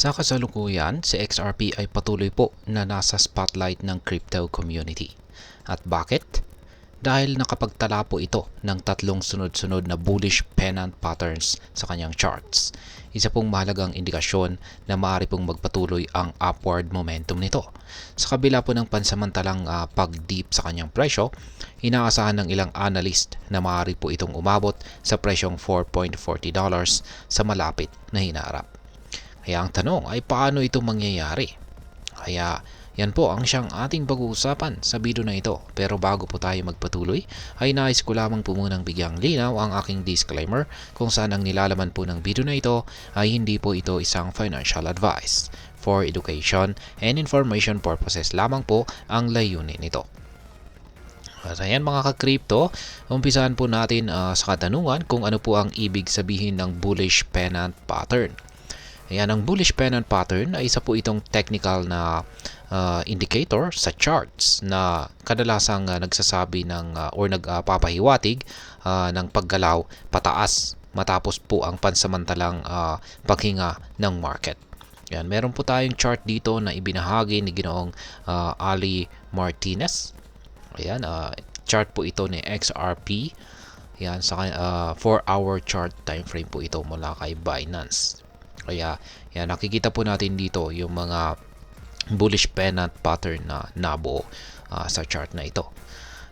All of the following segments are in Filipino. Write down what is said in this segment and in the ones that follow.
Sa kasalukuyan, si XRP ay patuloy po na nasa spotlight ng crypto community. At bakit? Dahil nakapagtala po ito ng tatlong sunod-sunod na bullish pennant patterns sa kanyang charts. Isa pong mahalagang indikasyon na maaari pong magpatuloy ang upward momentum nito. Sa kabila po ng pansamantalang pag-dip sa kanyang presyo, inaasahan ng ilang analyst na maaari po itong umabot sa presyong $4.40 sa malapit na hinaharap. Kaya ang tanong ay paano ito mangyayari? Kaya yan po ang siyang ating pag-uusapan sa video na ito. Pero bago po tayo magpatuloy, ay nais ko lamang po munang bigyang linaw ang aking disclaimer kung saan ang nilalaman po ng video na ito ay hindi po ito isang financial advice. For education and information purposes lamang po ang layunin nito. At ayan mga ka-crypto, umpisahan po natin sa katanungan kung ano po ang ibig sabihin ng bullish pennant pattern. Ayan, ang bullish pennant pattern ay isa po itong technical na indicator sa charts na kadalasang nagsasabi ng or nagpapahiwatig ng paggalaw pataas matapos po ang pansamantalang paghinga ng market. Ayan, meron po tayong chart dito na ibinahagi ni Ginoong Ali Martinez. Ayan, chart po ito ni XRP. Ayan, sa 4-hour chart time frame po ito mula kay Binance. Kaya yan, nakikita po natin dito yung mga bullish pennant pattern na nabuo sa chart na ito.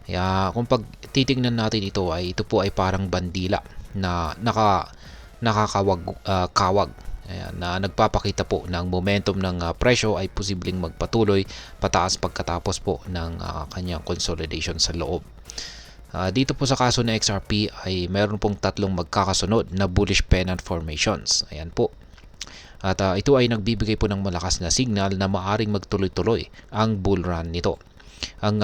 Kaya kung pag titingnan natin ito po ay parang bandila na kawag. Ayan, na nagpapakita po ng momentum ng presyo ay posibleng magpatuloy pataas pagkatapos po ng kanyang consolidation sa loob. Dito po sa kaso ng XRP ay meron pong tatlong magkakasunod na bullish pennant formations. Ayan po. At ito ay nagbibigay po ng malakas na signal na maaring magtuloy-tuloy ang bull run nito. Ang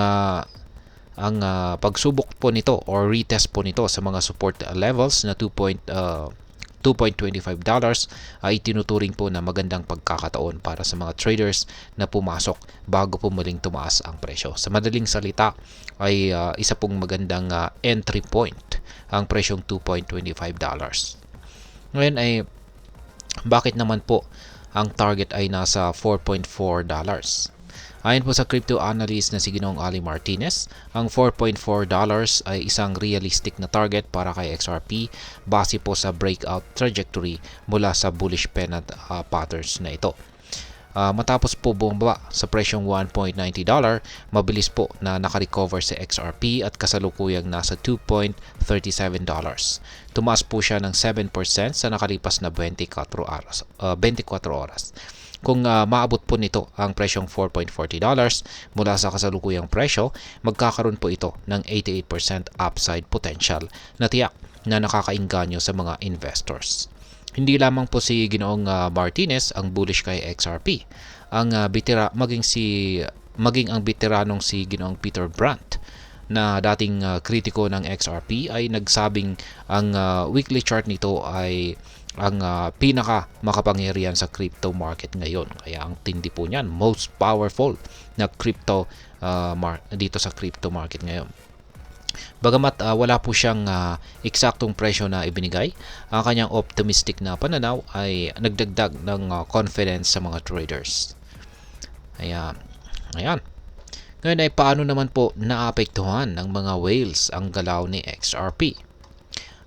pagsubok po nito or retest po nito sa mga support levels na $2.25 ay tinuturing po na magandang pagkakataon para sa mga traders na pumasok bago po muling tumaas ang presyo. Sa madaling salita ay isa pong magandang entry point ang presyong $2.25. Ngayon ay bakit naman po ang target ay nasa $4.4? Ayon po sa crypto analyst na si Ginoong Ali Martinez, ang $4.4 ay isang realistic na target para kay XRP base po sa breakout trajectory mula sa bullish pennant patterns na ito. Matapos po bumaba sa presyong $1.90, mabilis po na nakarecover sa XRP at kasalukuyang nasa $2.37. Tumaas po siya ng 7% sa nakalipas na 24 oras. Kung maabot po nito ang presyong $4.40 mula sa kasalukuyang presyo, magkakaroon po ito ng 88% upside potential na tiyak na nakakainganyo sa mga investors. Hindi lamang po si Ginoong Martinez ang bullish kay XRP. Maging ang veteranong si Ginoong Peter Brandt na dating kritiko ng XRP ay nagsabing ang weekly chart nito ay ang pinaka makapangyarihan sa crypto market ngayon. Kaya ang tindi po niyan, most powerful na crypto dito sa crypto market ngayon. Bagamat wala po siyang eksaktong presyo na ibinigay, ang kanyang optimistic na pananaw ay nagdagdag ng confidence sa mga traders. Ayan. Ngayon ay paano naman po naapektuhan ng mga whales ang galaw ni XRP?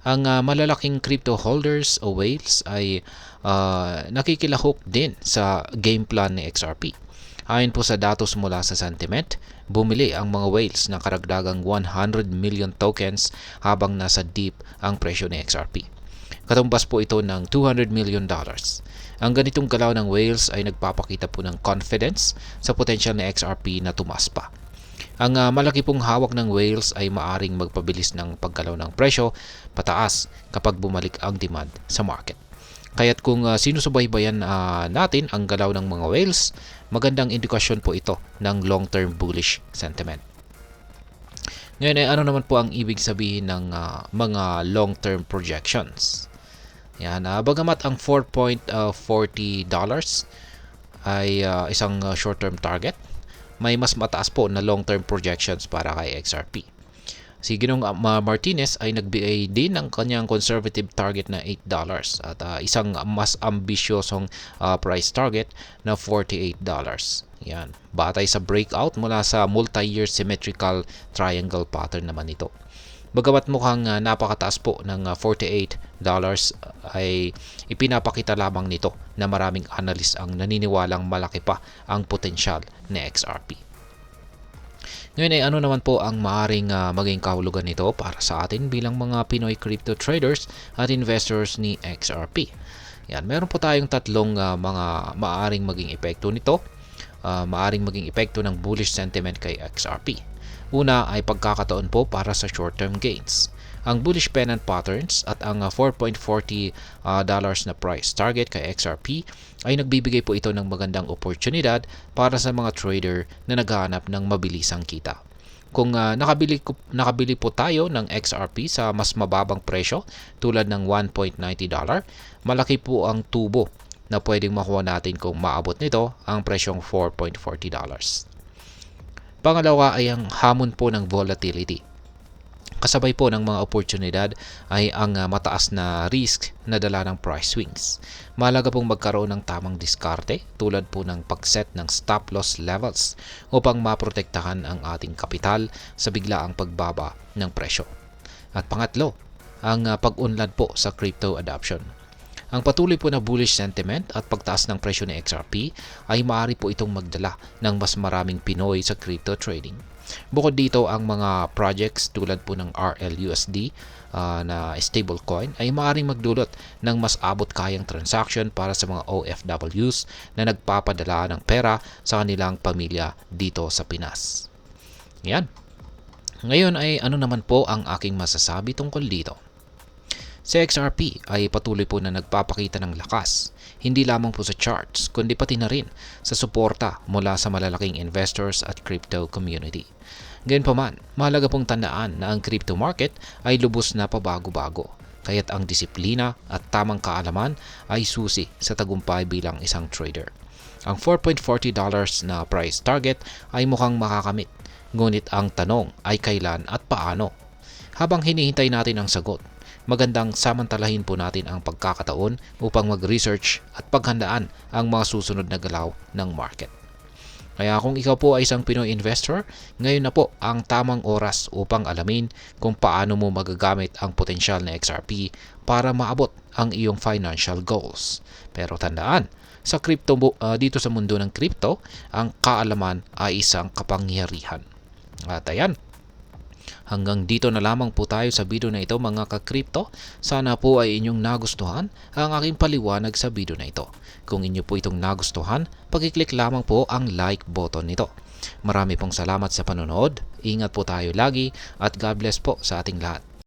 Ang malalaking crypto holders o whales ay nakikilahok din sa game plan ni XRP. Ayon po sa datos mula sa Sentiment, bumili ang mga whales ng karagdagang 100 million tokens habang nasa deep ang presyo ni XRP. Katumbas po ito ng $200 million. Ang ganitong galaw ng whales ay nagpapakita po ng confidence sa potential ni XRP na tumaas pa. Ang malaki pong hawak ng whales ay maaring magpabilis ng paggalaw ng presyo pataas kapag bumalik ang demand sa market. Kaya't kung sinusubaybayan natin ang galaw ng mga whales, magandang indikasyon po ito ng long-term bullish sentiment. Ngayon ay ano naman po ang ibig sabihin ng mga long-term projections? Yan, bagamat ang $4.40 ay isang short-term target, may mas mataas po na long-term projections para kay XRP. Si Ginong Martinez ay nagbigay din ng kanyang conservative target na $8 at isang mas ambisyosong price target na $48. Yan. Batay sa breakout mula sa multi-year symmetrical triangle pattern naman ito. Bagamat mukhang napakataas po ng $48 ay ipinapakita lamang nito na maraming analyst ang naniniwalang malaki pa ang potensyal ni XRP. Ngayon ay ano naman po ang maaring maging kahulugan nito para sa atin bilang mga Pinoy crypto traders at investors ni XRP. Yan, meron po tayong tatlong mga maaring maging epekto nito. Maaring maging epekto ng bullish sentiment kay XRP. Una ay pagkakataon po para sa short-term gains. Ang bullish pennant patterns at ang $4.40 na price target kay XRP ay nagbibigay po ito ng magandang oportunidad para sa mga trader na naghahanap ng mabilisang kita. Kung nakabili po tayo ng XRP sa mas mababang presyo tulad ng $1.90, malaki po ang tubo na pwedeng makuha natin kung maabot nito ang presyong $4.40. Pangalawa ay ang hamon po ng volatility. Kasabay po ng mga oportunidad ay ang mataas na risk na dala ng price swings. Mahalaga pong magkaroon ng tamang diskarte tulad po ng pagset ng stop loss levels upang maprotektahan ang ating kapital sa biglaang pagbaba ng presyo. At pangatlo, ang pag-unlad po sa crypto adoption. Ang patuloy po na bullish sentiment at pagtaas ng presyo ng XRP ay maaari po itong magdala ng mas maraming Pinoy sa crypto trading. Bukod dito, ang mga projects tulad po ng RLUSD na stablecoin ay maaaring magdulot ng mas abot kayang transaction para sa mga OFWs na nagpapadala ng pera sa kanilang pamilya dito sa Pinas. Yan. Ngayon ay ano naman po ang aking masasabi tungkol dito? Si XRP ay patuloy po na nagpapakita ng lakas, hindi lamang po sa charts, kundi pati na rin sa suporta mula sa malalaking investors at crypto community. Gayunpaman, mahalaga pong tandaan na ang crypto market ay lubos na pabago-bago, kaya't ang disiplina at tamang kaalaman ay susi sa tagumpay bilang isang trader. Ang $4.40 na price target ay mukhang makakamit, ngunit ang tanong ay kailan at paano. Habang hinihintay natin ang sagot, magandang samantalahin po natin ang pagkakataon upang mag-research at paghandaan ang mga susunod na galaw ng market. Kaya kung ikaw po ay isang Pinoy investor, ngayon na po ang tamang oras upang alamin kung paano mo magagamit ang potensyal na XRP para maabot ang iyong financial goals. Pero tandaan, sa dito sa mundo ng crypto, ang kaalaman ay isang kapangyarihan. At ayan, hanggang dito na lamang po tayo sa video na ito mga ka-crypto. Sana po ay inyong nagustuhan ang aking paliwanag sa video na ito. Kung inyo po itong nagustuhan, pag-click lamang po ang like button nito. Marami pong salamat sa panonood. Ingat po tayo lagi at God bless po sa ating lahat.